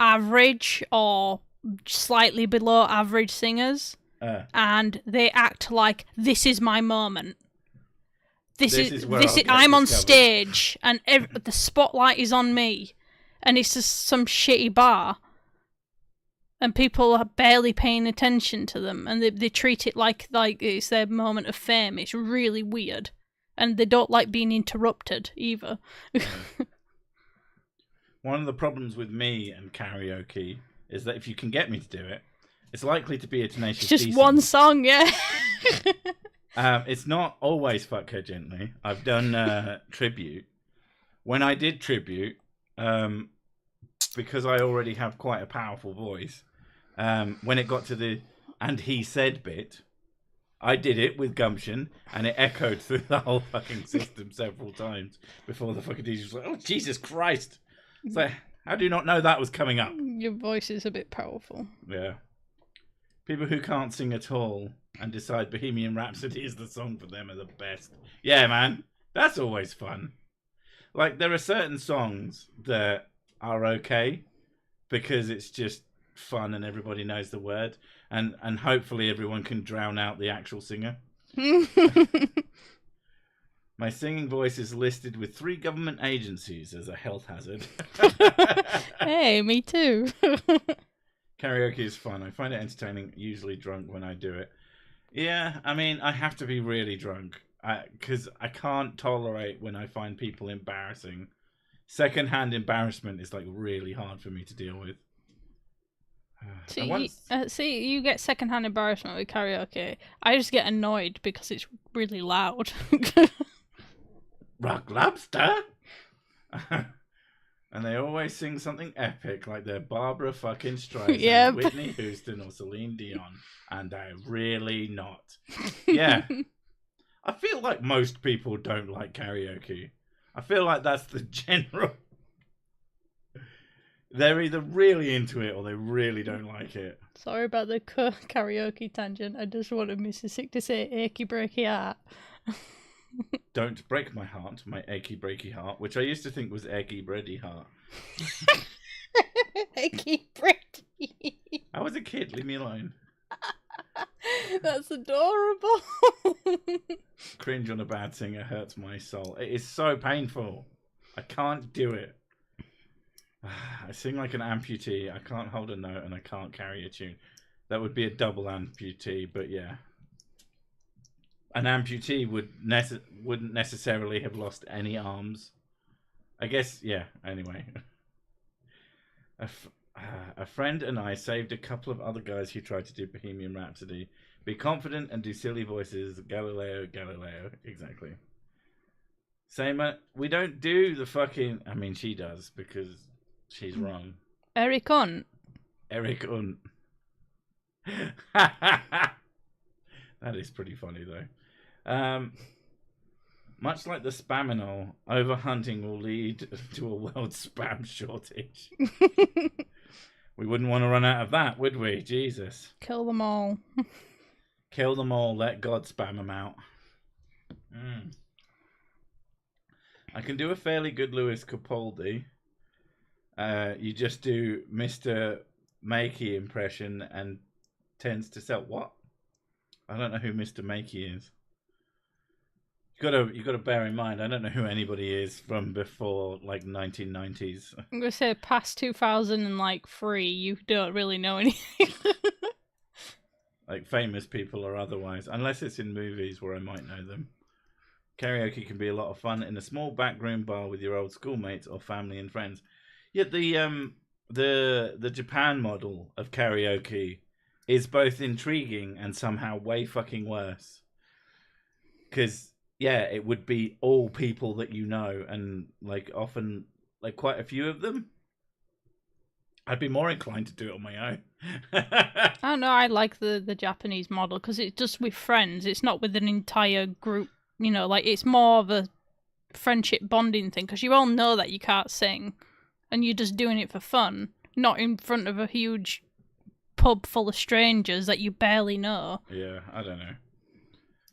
average or slightly below average singers. And they act like, this is my moment. This is I'm on stage and the spotlight is on me, and it's just some shitty bar, and people are barely paying attention to them, and they treat it like it's their moment of fame. It's really weird, and they don't like being interrupted either. One of the problems with me and karaoke is that if you can get me to do it, it's likely to be a tenacious just decent. One song, yeah. It's not always Fuck Her Gently. I've done tribute. When I did tribute, because I already have quite a powerful voice, when it got to the "and he said" bit, I did it with gumption, and it echoed through the whole fucking system several times before the fucking DJ was like, "Oh, Jesus Christ." It's like, how do you not know that was coming up? Your voice is a bit powerful. Yeah. People who can't sing at all and decide Bohemian Rhapsody is the song for them are the best. Yeah, man. That's always fun. Like, there are certain songs that are okay because it's just fun and everybody knows the word. And hopefully everyone can drown out the actual singer. My singing voice is listed with 3 government agencies as a health hazard. Hey, me too. Karaoke is fun. I find it entertaining, usually drunk when I do it. Yeah, I mean, I have to be really drunk because I can't tolerate when I find people embarrassing. Secondhand embarrassment is like really hard for me to deal with. See, you get secondhand embarrassment with karaoke. I just get annoyed because it's really loud. Rock Lobster? And they always sing something epic like they're Barbara fucking Streisand, yep. Whitney Houston, or Celine Dion. And they're really not. Yeah. I feel like most people don't like karaoke. I feel like that's the general... They're either really into it or they really don't like it. Sorry about the karaoke tangent. I just wanted Mrs. Sick to say achy breaky heart. Don't break my heart, my achy breaky heart, which I used to think was eggy bready heart. Achy bready. I was a kid, leave me alone. That's adorable. Cringe on a bad singer hurts my soul. It is so painful. I can't do it. I sing like an amputee. I can't hold a note and I can't carry a tune. That would be a double amputee, but yeah. An amputee wouldn't necessarily have lost any arms. I guess, yeah, anyway. A friend and I saved a couple of other guys who tried to do Bohemian Rhapsody. Be confident and do silly voices. Galileo, Galileo. Exactly. Same, we don't do the fucking... I mean, she does, because she's wrong. Eric Hunt. Eric Hunt. That is pretty funny, though. Much like the spaminol, overhunting will lead to a world spam shortage. We wouldn't want to run out of that, would we? Jesus. Kill them all. Kill them all. Let God spam them out. I can do a fairly good Lewis Capaldi. You just do Mr. Makey impression and tends to sell. What? I don't know who Mr. Makey is. You got to bear in mind, I don't know who anybody is from before like 1990s. I'm gonna say past 2003. You don't really know anything. Like famous people or otherwise, unless it's in movies where I might know them. Karaoke can be a lot of fun in a small backroom bar with your old schoolmates or family and friends. Yet the Japan model of karaoke is both intriguing and somehow way fucking worse. Because yeah, it would be all people that you know, and like often like quite a few of them. I'd be more inclined to do it on my own. I don't know. I like the Japanese model because it's just with friends. It's not with an entire group. You know, like it's more of a friendship bonding thing because you all know that you can't sing, and you're just doing it for fun, not in front of a huge pub full of strangers that you barely know. Yeah, I don't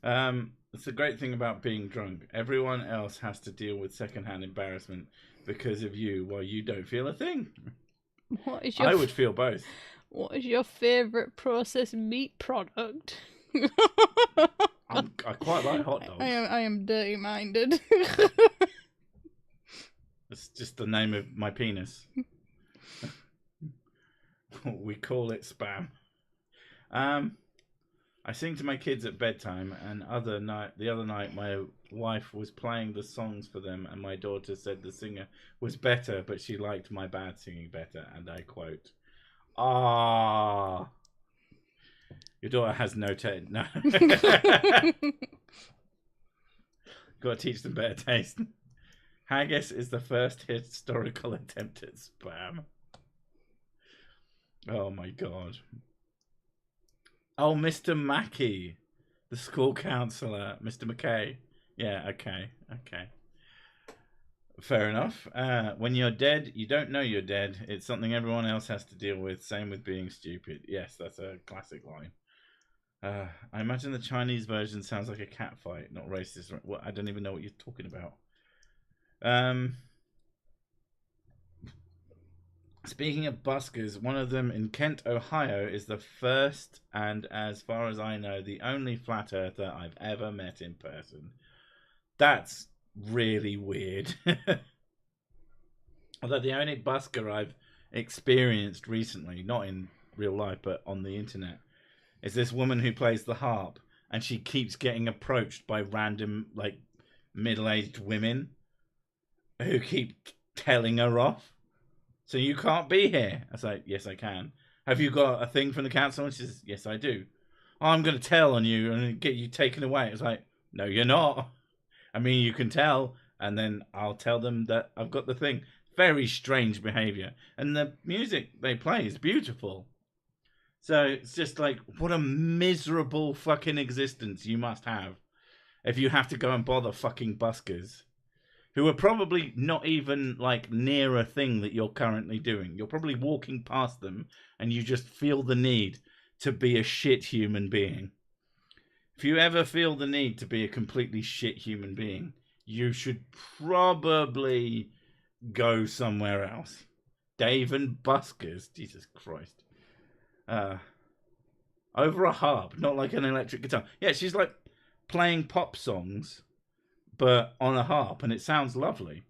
know. It's the great thing about being drunk. Everyone else has to deal with secondhand embarrassment because of you, while you don't feel a thing. I would feel both. What is your favourite processed meat product? I quite like hot dogs. I am dirty-minded. It's just the name of my penis. We call it spam. I sing to my kids at bedtime, and the other night my wife was playing the songs for them, and my daughter said the singer was better, but she liked my bad singing better, and I quote, "Ah, your daughter has no taste." No. Got to teach them better taste. Haggis is the first historical attempt at spam. Oh my god. Oh, Mr. Mackey, the school counsellor, Mr. McKay. Yeah, okay. Fair enough. When you're dead, you don't know you're dead. It's something everyone else has to deal with. Same with being stupid. Yes, that's a classic line. I imagine the Chinese version sounds like a cat fight, not racist. Well, I don't even know what you're talking about. Speaking of buskers, one of them in Kent, Ohio, is the first and, as far as I know, the only flat earther I've ever met in person. That's really weird. Although the only busker I've experienced recently, not in real life but on the internet, is this woman who plays the harp, and she keeps getting approached by random, like, middle-aged women who keep telling her off. So you can't be here. I was like, yes, I can. Have you got a thing from the council? And she says, yes, I do. I'm going to tell on you and get you taken away. It's like, no, you're not. I mean, you can tell, and then I'll tell them that I've got the thing. Very strange behavior. And the music they play is beautiful. So it's just like, what a miserable fucking existence you must have if you have to go and bother fucking buskers who are probably not even like near a thing that you're currently doing. You're probably walking past them and you just feel the need to be a shit human being. If you ever feel the need to be a completely shit human being, you should probably go somewhere else. Dave and buskers, Jesus Christ. Over a harp, not like an electric guitar. Yeah, she's like playing pop songs, but on a harp, and it sounds lovely.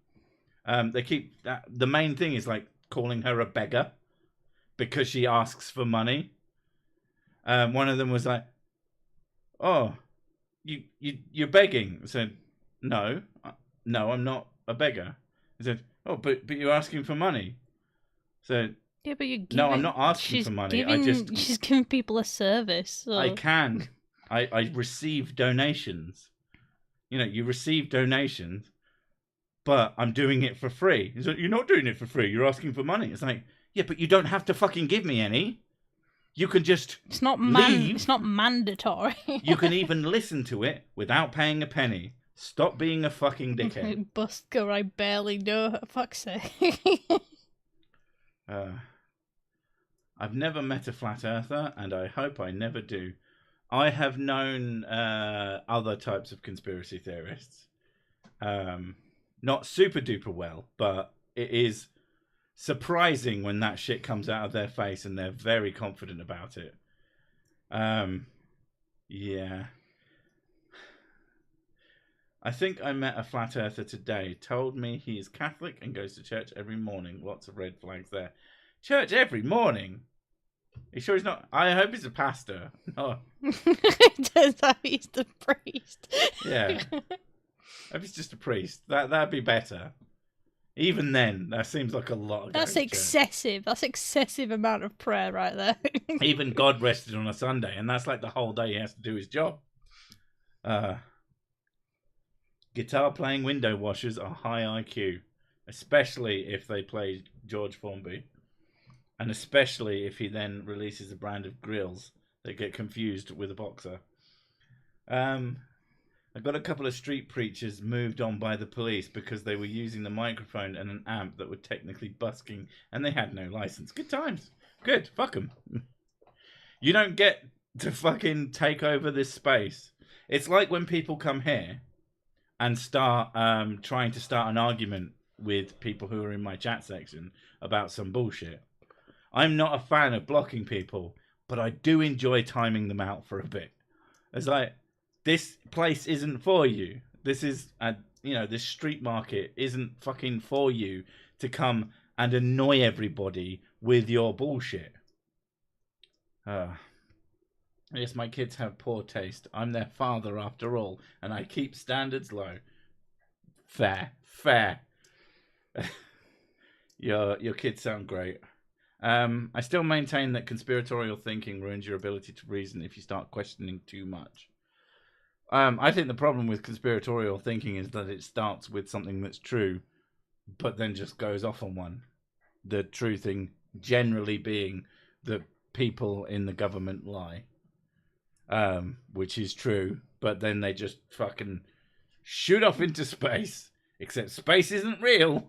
They keep that. The main thing is like calling her a beggar because she asks for money. One of them was like, "Oh, you're begging." I said, "No, I'm not a beggar." I said, "Oh, but you're asking for money." So yeah, but you're giving, no, I'm not asking for money. She's giving people a service. So. I can. I receive donations. You know, you receive donations, but I'm doing it for free. He's like, you're not doing it for free. You're asking for money. It's like, yeah, but you don't have to fucking give me any. You can just leave. It's not mandatory. You can even listen to it without paying a penny. Stop being a fucking dickhead. Busker, I barely know. Fuck's sake. I've never met a flat earther, and I hope I never do. I have known other types of conspiracy theorists. Not super duper well, but it is surprising when that shit comes out of their face and they're very confident about it. Yeah. I think I met a flat earther today. Told me he is Catholic and goes to church every morning. Lots of red flags there. Church every morning? Are you sure he's not? I hope he's a pastor. Oh. Turns out he's the priest. Yeah. I hope he's just a priest. That'd be better. Even then, that seems like a lot. That's excessive. That's excessive amount of prayer right there. Even God rested on a Sunday, and that's like the whole day he has to do his job. Guitar playing window washers are high IQ, especially if they play George Formby. And especially if he then releases a brand of grills that get confused with a boxer. I got a couple of street preachers moved on by the police because they were using the microphone and an amp that were technically busking, and they had no license. Good times. Good. Fuck them. You don't get to fucking take over this space. It's like when people come here and start trying to start an argument with people who are in my chat section about some bullshit. I'm not a fan of blocking people, but I do enjoy timing them out for a bit. It's like, this place isn't for you. This is, this street market isn't fucking for you to come and annoy everybody with your bullshit. Yes, my kids have poor taste. I'm their father after all, and I keep standards low. Fair. Your kids sound great. I still maintain that conspiratorial thinking ruins your ability to reason if you start questioning too much. I think the problem with conspiratorial thinking is that it starts with something that's true, but then just goes off on one. The true thing generally being that people in the government lie, which is true, but then they just fucking shoot off into space, except space isn't real.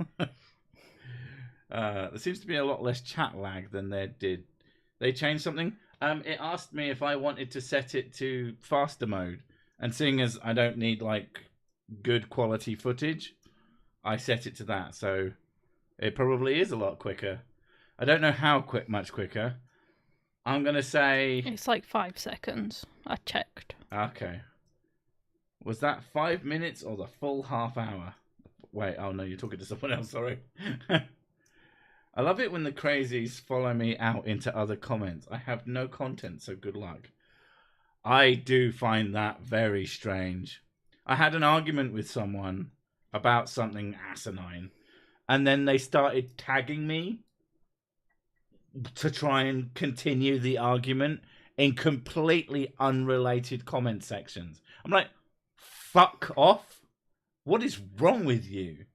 There seems to be a lot less chat lag than there did. They changed something. It asked me if I wanted to set it to faster mode. And seeing as I don't need, good quality footage, I set it to that. So it probably is a lot quicker. I don't know how much quicker. I'm going to say... It's like 5 seconds. I checked. Okay. Was that 5 minutes or the full half hour? Wait, oh no, you're talking to someone else, sorry. I love it when the crazies follow me out into other comments. I have no content, so good luck. I do find that very strange. I had an argument with someone about something asinine, and then they started tagging me to try and continue the argument in completely unrelated comment sections. I'm like, fuck off. What is wrong with you?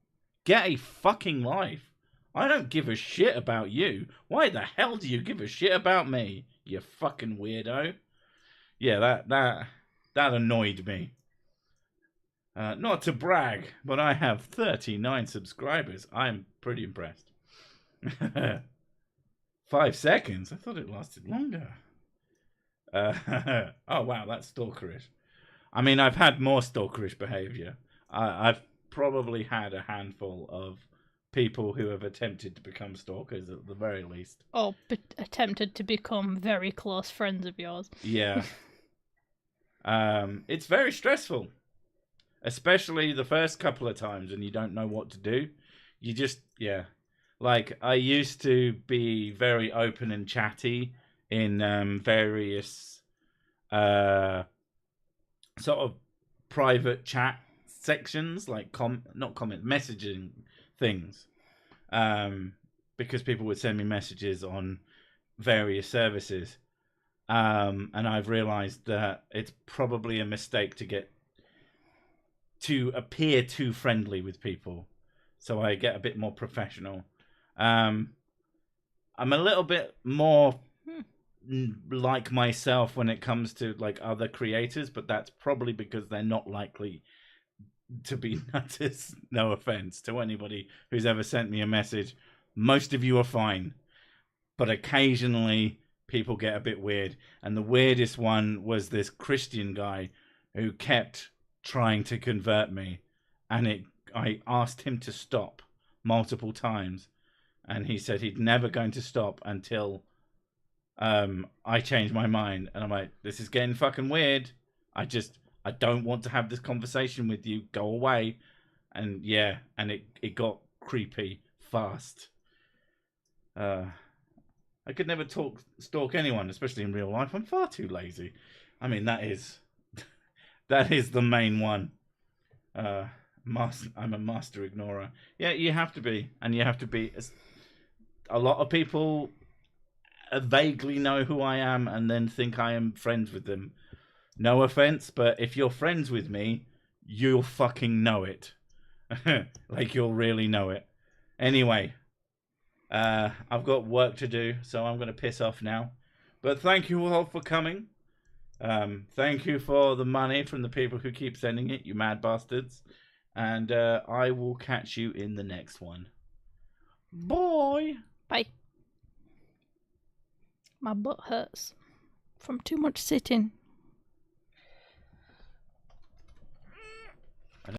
Get a fucking life. I don't give a shit about you. Why the hell do you give a shit about me, you fucking weirdo? Yeah, that annoyed me. Not to brag, but I have 39 subscribers. I'm pretty impressed. 5 seconds? I thought it lasted longer. Oh, wow, that's stalkerish. I mean, I've had more stalkerish behavior. I've probably had a handful of people who have attempted to become stalkers at the very least. Or attempted to become very close friends of yours. Yeah. It's very stressful. Especially the first couple of times and you don't know what to do. You just, yeah. Like, I used to be very open and chatty in various sort of private chat sections, like messaging things. Because people would send me messages on various services. And I've realized that it's probably a mistake to appear too friendly with people. So I get a bit more professional. I'm a little bit more like myself when it comes to other creators, but that's probably because they're not likely to be noticed. No offense to anybody who's ever sent me a message. Most of you are fine, but occasionally people get a bit weird. And the weirdest one was this Christian guy who kept trying to convert me, and I asked him to stop multiple times, and he said he'd never going to stop until I changed my mind. And I'm like, this is getting fucking weird. I don't want to have this conversation with you. Go away. And yeah, and it got creepy fast. I could never stalk anyone, especially in real life. I'm far too lazy. I mean, that is the main one. I'm a master ignorer. Yeah, you have to be. And you have to be. A lot of people vaguely know who I am and then think I am friends with them. No offense, but if you're friends with me, you'll fucking know it. You'll really know it. Anyway, I've got work to do, so I'm going to piss off now. But thank you all for coming. Thank you for the money from the people who keep sending it, you mad bastards. And I will catch you in the next one. Bye. Bye. My butt hurts from too much sitting.